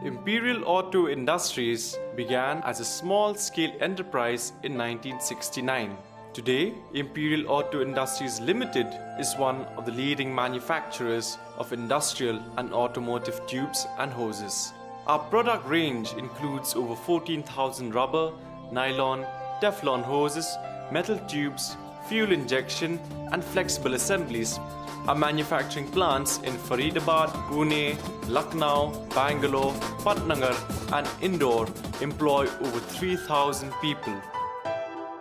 Imperial Auto Industries began as a small-scale enterprise in 1969. Today, Imperial Auto Industries Limited is one of the leading manufacturers of industrial and automotive tubes and hoses. Our product range includes over 14,000 rubber, nylon, Teflon hoses, metal tubes, fuel injection and flexible assemblies. Our manufacturing plants in Faridabad, Pune, Lucknow, Bangalore, Patnagar and Indore employ over 3,000 people.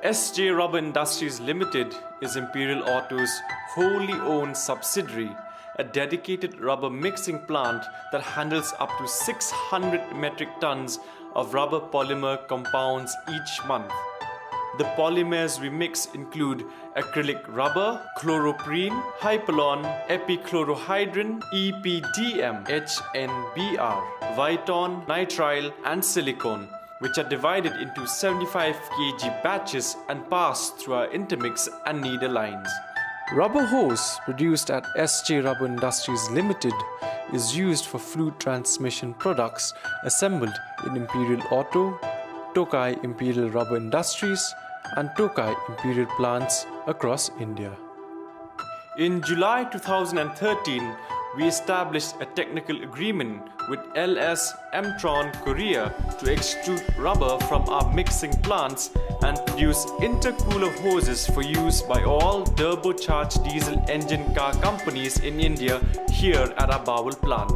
SJ Rubber Industries Limited is Imperial Auto's wholly owned subsidiary, a dedicated rubber mixing plant that handles up to 600 metric tons of rubber polymer compounds each month. The polymers we mix include acrylic rubber, chloroprene, hypalon, epichlorohydrin, EPDM, HNBR, Viton, nitrile and silicone, which are divided into 75 kg batches and passed through our intermix and kneader lines. Rubber hose produced at SJ Rubber Industries Limited is used for fluid transmission products assembled in Imperial Auto, Tokai Imperial Rubber Industries and Tokai Imperial plants across India. In July 2013, we established a technical agreement with LS Mtron Korea to extrude rubber from our mixing plants and produce intercooler hoses for use by all turbocharged diesel engine car companies in India here at our Bawal plant.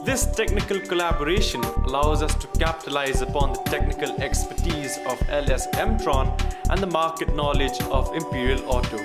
This technical collaboration allows us to capitalize upon the technical expertise of LS Mtron and the market knowledge of Imperial Auto.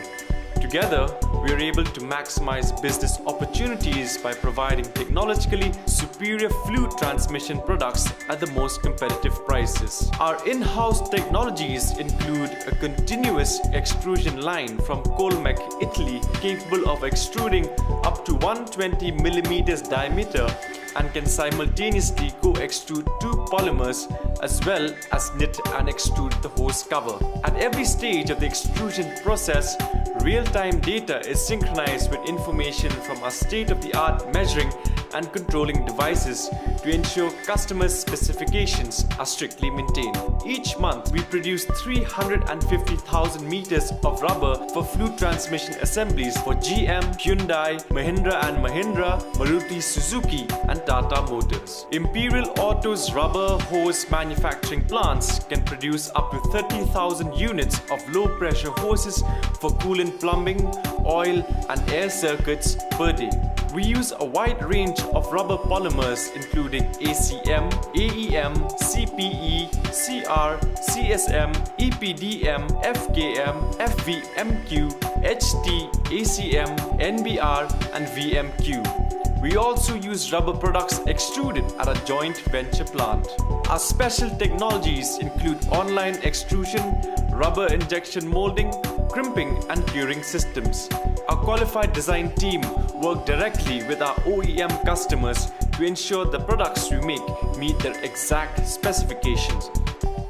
Together, we are able to maximize business opportunities by providing technologically superior fluid transmission products at the most competitive prices. Our in-house technologies include a continuous extrusion line from Colmec, Italy, capable of extruding up to 120 millimeters diameter and can simultaneously co-extrude two polymers as well as knit and extrude the hose cover. At every stage of the extrusion process, real-time data is synchronized with information from our state-of-the-art measuring and controlling devices to ensure customers' specifications are strictly maintained. Each month, we produce 350,000 meters of rubber for fluid transmission assemblies for GM, Hyundai, Mahindra & Mahindra, Maruti Suzuki and Tata Motors. Imperial Auto's rubber hose manufacturing plants can produce up to 30,000 units of low-pressure hoses for coolant plumbing, oil and air circuits per day. We use a wide range of rubber polymers including ACM, AEM, CPE, CR, CSM, EPDM, FKM, FVMQ, HT, ACM, NBR and VMQ. We also use rubber products extruded at a joint venture plant. Our special technologies include online extrusion, rubber injection molding, crimping and curing systems. Our qualified design team work directly with our OEM customers to ensure the products we make meet their exact specifications.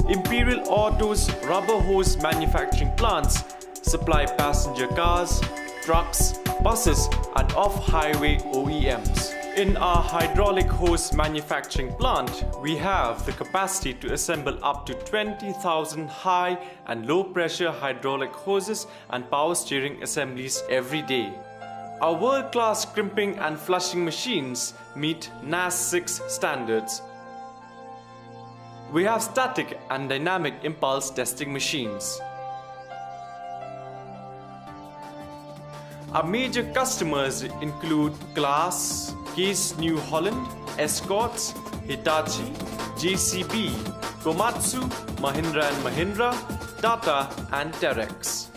Imperial Auto's rubber hose manufacturing plants supply passenger cars, trucks, buses and off-highway OEMs. In our hydraulic hose manufacturing plant, we have the capacity to assemble up to 20,000 high and low pressure hydraulic hoses and power steering assemblies every day. Our world-class crimping and flushing machines meet NAS 6 standards. We have static and dynamic impulse testing machines. Our major customers include Claas, Case New Holland, Escorts, Hitachi, JCB, Komatsu, Mahindra & Mahindra, Tata and Terex.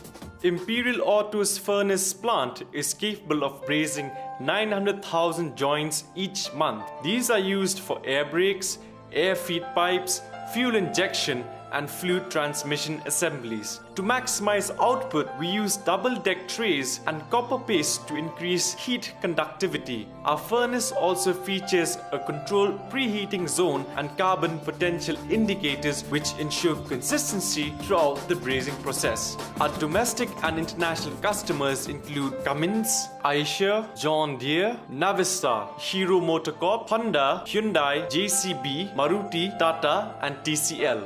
Imperial Auto's furnace plant is capable of brazing 900,000 joints each month. These are used for air brakes, air feed pipes, fuel injection and fluid transmission assemblies. To maximize output, we use double-deck trays and copper paste to increase heat conductivity. Our furnace also features a controlled preheating zone and carbon potential indicators which ensure consistency throughout the brazing process. Our domestic and international customers include Cummins, Eicher, John Deere, Navistar, Hero MotoCorp, Honda, Hyundai, JCB, Maruti, Tata and TCL.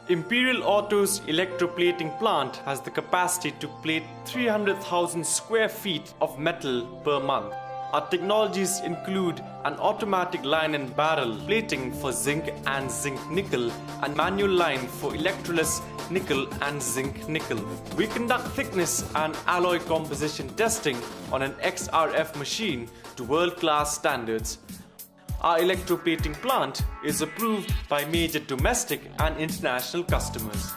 Imperial Auto's electroplating plant has the capacity to plate 300,000 square feet of metal per month. Our technologies include an automatic line and barrel plating for zinc and zinc nickel and manual line for electroless nickel and zinc nickel. We conduct thickness and alloy composition testing on an XRF machine to world-class standards. Our electroplating plant is approved by major domestic and international customers.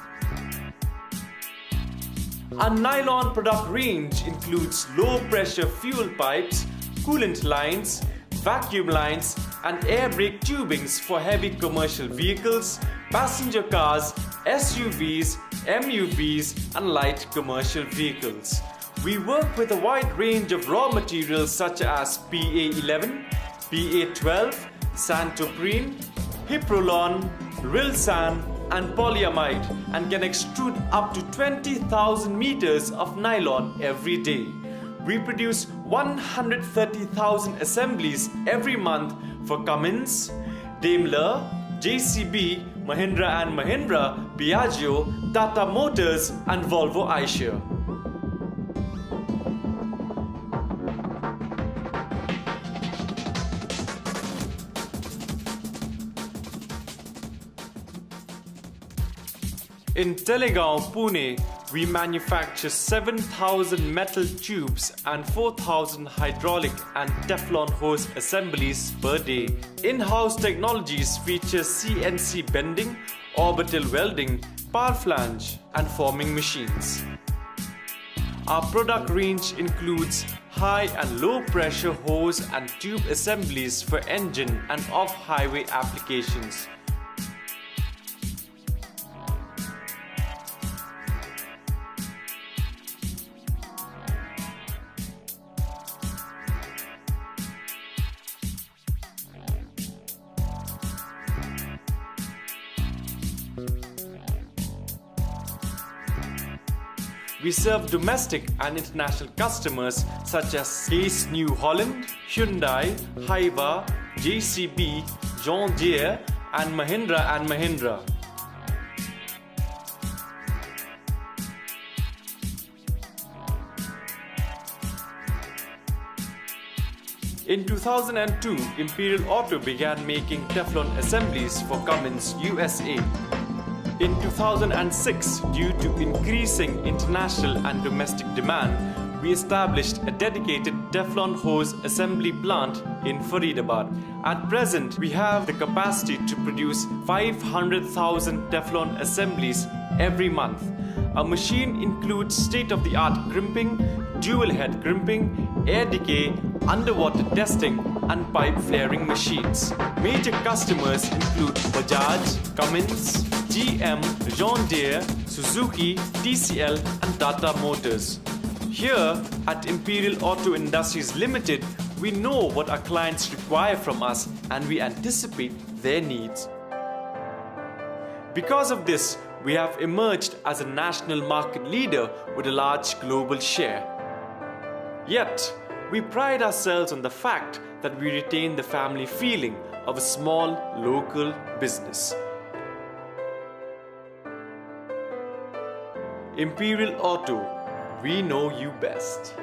Our nylon product range includes low-pressure fuel pipes, coolant lines, vacuum lines, and air brake tubings for heavy commercial vehicles, passenger cars, SUVs, MUVs, and light commercial vehicles. We work with a wide range of raw materials such as PA11, PA12, Santoprene, Hyprolon, Rilsan, and polyamide and can extrude up to 20,000 meters of nylon every day. We produce 130,000 assemblies every month for Cummins, Daimler, JCB, Mahindra & Mahindra, Piaggio, Tata Motors, and Volvo Eicher. In Talegaon, Pune, we manufacture 7,000 metal tubes and 4,000 hydraulic and Teflon hose assemblies per day. In-house technologies feature CNC bending, orbital welding, power flange, and forming machines. Our product range includes high and low pressure hose and tube assemblies for engine and off-highway applications. We serve domestic and international customers such as Case New Holland, Hyundai, Hyva, JCB, John Deere, and Mahindra & Mahindra. In 2002, Imperial Auto began making Teflon assemblies for Cummins USA. In 2006, due to increasing international and domestic demand, we established a dedicated Teflon hose assembly plant in Faridabad. At present, we have the capacity to produce 500,000 Teflon assemblies every month. Our machine includes state-of-the-art crimping, dual-head crimping, air decay, underwater testing, and pipe flaring machines. Major customers include Bajaj, Cummins, GM, John Deere, Suzuki, TCL, and Tata Motors. Here at Imperial Auto Industries Limited, we know what our clients require from us and we anticipate their needs. Because of this, we have emerged as a national market leader with a large global share. Yet, we pride ourselves on the fact that we retain the family feeling of a small local business. Imperial Auto, we know you best.